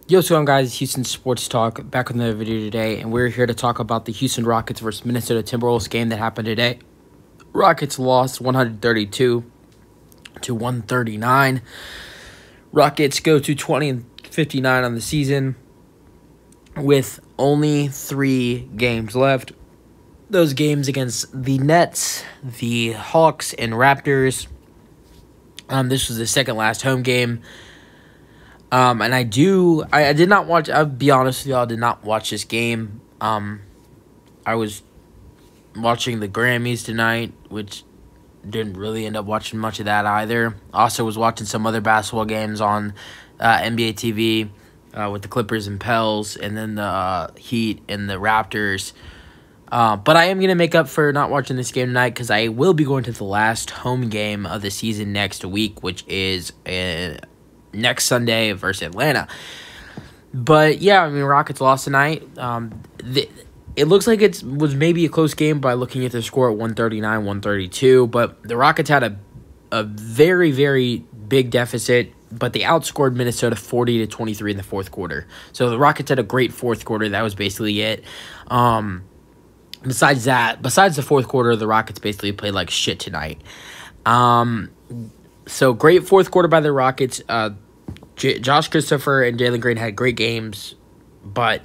Yo, what's going on, guys? Houston Sports Talk, back with another video today, and we're here to talk about the Houston Rockets versus Minnesota Timberwolves game that happened today. Rockets lost 132 to 139. Rockets go to 20-59 on the season with only 3 games left. Those games against the Nets, the Hawks, and Raptors. This was the second last home game. And I did not watch, I'll be honest with y'all, I did not watch this game. I was watching the Grammys tonight, which didn't really end up watching much of that either. Also was watching some other basketball games on NBA TV with the Clippers and Pels, and then the Heat and the Raptors. But I am going to make up for not watching this game tonight because I will be going to the last home game of the season next week, which is next Sunday versus Atlanta. But yeah, I mean, Rockets lost tonight. It looks like it was maybe a close game by looking at the score at 139-132, but the Rockets had a very, very big deficit, but they outscored Minnesota 40-23 in the fourth quarter. So the Rockets had a great fourth quarter. That was basically it. Besides the fourth quarter, the Rockets basically played like shit tonight. So great fourth quarter by the Rockets. Josh Christopher and Jalen Green had great games, but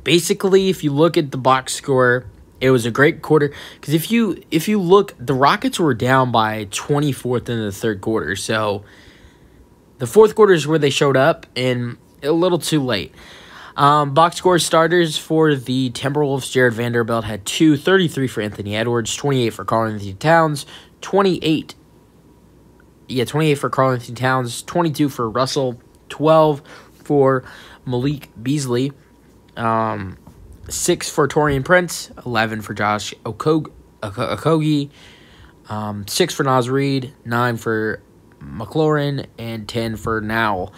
basically, if you look at the box score, it was a great quarter. Because if you look, the Rockets were down by 24th in the third quarter. So the fourth quarter is where they showed up, and a little too late. Box score starters for the Timberwolves, Jared Vanderbilt had 33 for Anthony Edwards, 28 for Karl-Anthony Towns, 28 for Karl-Anthony Towns, 22 for Russell, 12 for Malik Beasley, 6 for Taurean Prince, 11 for Josh Okogie, 6 for Naz Reid, 9 for McLaurin, and 10 for Nowell.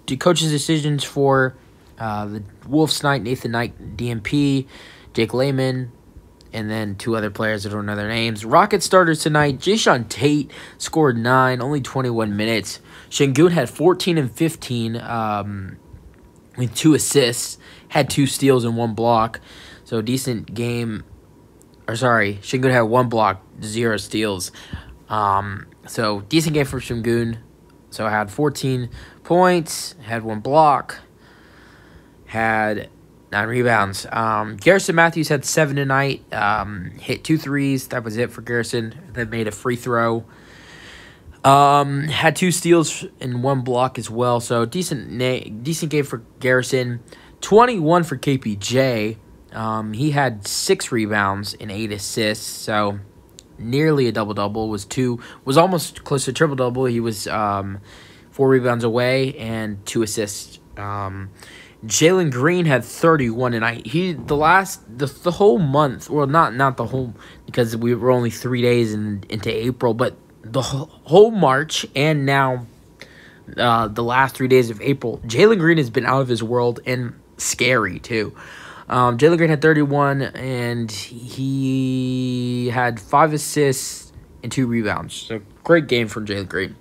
The coaches' decisions for the Wolves tonight: Nathan Knight, DMP, Jake Layman, and then 2 other players, I don't know their names. Rocket starters tonight: Jae'Sean Tate scored 9, only 21 minutes. Sengun had 14 and 15 with 2 assists, had 2 steals and 1 block. So decent game. Sengun had 1 block, 0 steals. So decent game for Sengun. So had 14 points, had 1 block, had 9 rebounds. Garrison Matthews had 7 tonight. Hit 2 threes. That was it for Garrison. Then made a free throw. Had 2 steals and 1 block as well. So decent game for Garrison. 21 for KPJ. He had 6 rebounds and 8 assists. So nearly a double-double. Was almost close to triple-double. He was 4 rebounds away and 2 assists. Jalen Green had 31 tonight. The whole month, well, not the whole, because we were only 3 days into April, but the whole March and now the last 3 days of April, Jalen Green has been out of his world and scary too. Jalen Green had 31, and he had 5 assists and 2 rebounds. So great game from Jalen Green.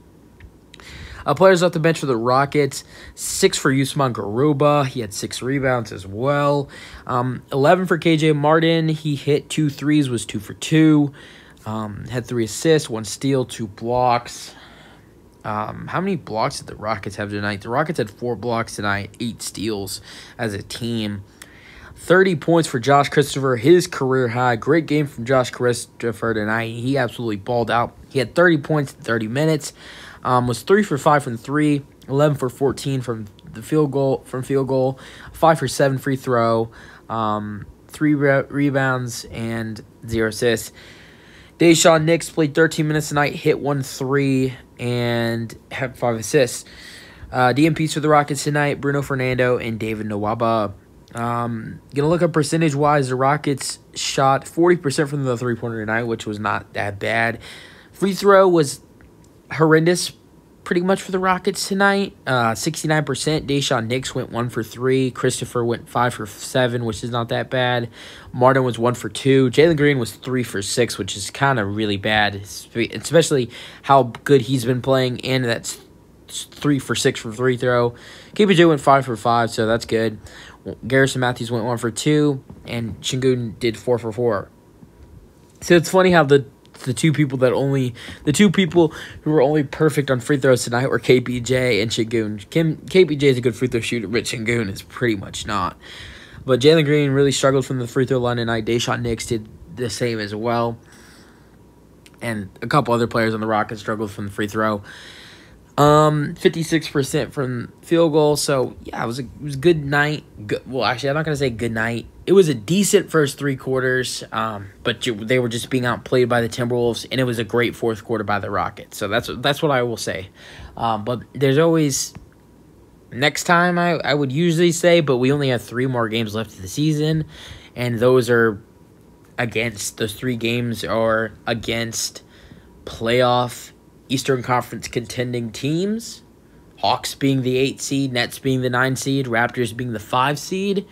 Players off the bench for the Rockets: 6 for Usman Garuba. He had 6 rebounds as well. 11 for KJ Martin. He hit 2 threes, was 2 for 2. Had 3 assists, 1 steal, 2 blocks. How many blocks did the Rockets have tonight? The Rockets had 4 blocks tonight, 8 steals as a team. 30 points for Josh Christopher, his career high. Great game from Josh Christopher tonight. He absolutely balled out. He had 30 points in 30 minutes. Was 3 for 5 from 3, 11 for 14 from field goal, 5 for 7 free throw, 3 rebounds, and 0 assists. Daishawn Nix played 13 minutes tonight, hit 1 3, and had 5 assists. DMPs for the Rockets tonight: Bruno Fernando and David Nwaba. Gonna look up percentage-wise. The Rockets shot 40% from the three-pointer tonight, which was not that bad. Free throw was horrendous pretty much for the Rockets tonight. 69%. Daishawn Nix went 1 for 3. Christopher went 5 for 7, which is not that bad. Martin was 1 for 2. Jalen Green was 3 for 6, which is kind of really bad, especially how good he's been playing, and that's 3 for 6 for free throw. KPJ went 5 for 5, so that's good. Garrison Matthews went 1 for 2, and Şengün did 4 for 4. So it's funny how the two people who were only perfect on free throws tonight were KPJ and Şengün. KPJ is a good free throw shooter, but Şengün is pretty much not. But Jalen Green really struggled from the free throw line tonight. Daishawn Nix did the same as well. And a couple other players on the Rockets struggled from the free throw. 56% from field goal. So, yeah, it was a good night. Well, actually, I'm not going to say good night. It was a decent first 3 quarters, but they were just being outplayed by the Timberwolves, and it was a great fourth quarter by the Rockets. So that's what I will say. But there's always next time I would usually say, but we only have 3 more games left of the season, and those 3 games are against playoff Eastern Conference contending teams. Hawks being the 8 seed, Nets being the 9 seed, Raptors being the 5 seed.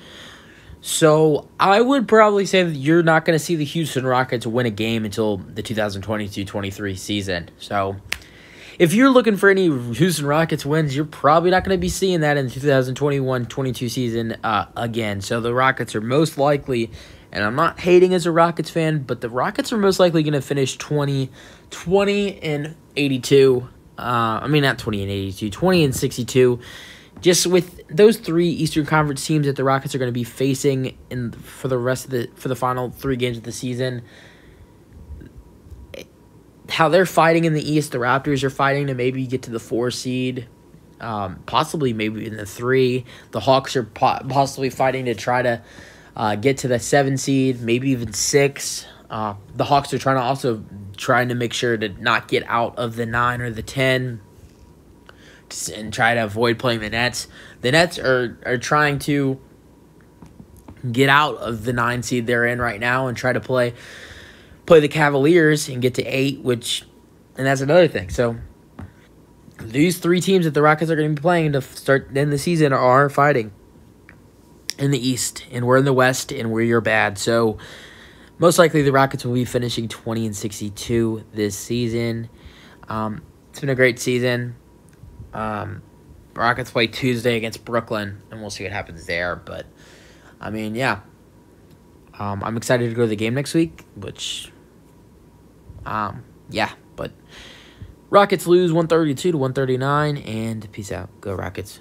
So I would probably say that you're not going to see the Houston Rockets win a game until the 2022-23 season. So if you're looking for any Houston Rockets wins, you're probably not going to be seeing that in the 2021-22 season again. So the Rockets are most likely, and I'm not hating as a Rockets fan, but the Rockets are most likely going to finish 20 and 82. Not 20 and 82, 20 and 62. Just with those 3 Eastern Conference teams that the Rockets are going to be facing for the final 3 games of the season, how they're fighting in the East, the Raptors are fighting to maybe get to the 4 seed, possibly maybe in the 3. The Hawks are possibly fighting to try to get to the 7 seed, maybe even 6. The Hawks are trying to make sure to not get out of the 9 or the 10 and try to avoid playing the Nets. The Nets are trying to get out of the 9 seed they're in right now and try to play the Cavaliers and get to 8, and that's another thing. So these 3 teams that the Rockets are going to be playing to start in the season are fighting in the East, and we're in the West, and we're bad. So most likely the Rockets will be finishing 20 and 62 this season. It's been a great season. Rockets play Tuesday against Brooklyn, and we'll see what happens there. But, I'm excited to go to the game next week, but Rockets lose 132-139, and peace out. Go Rockets.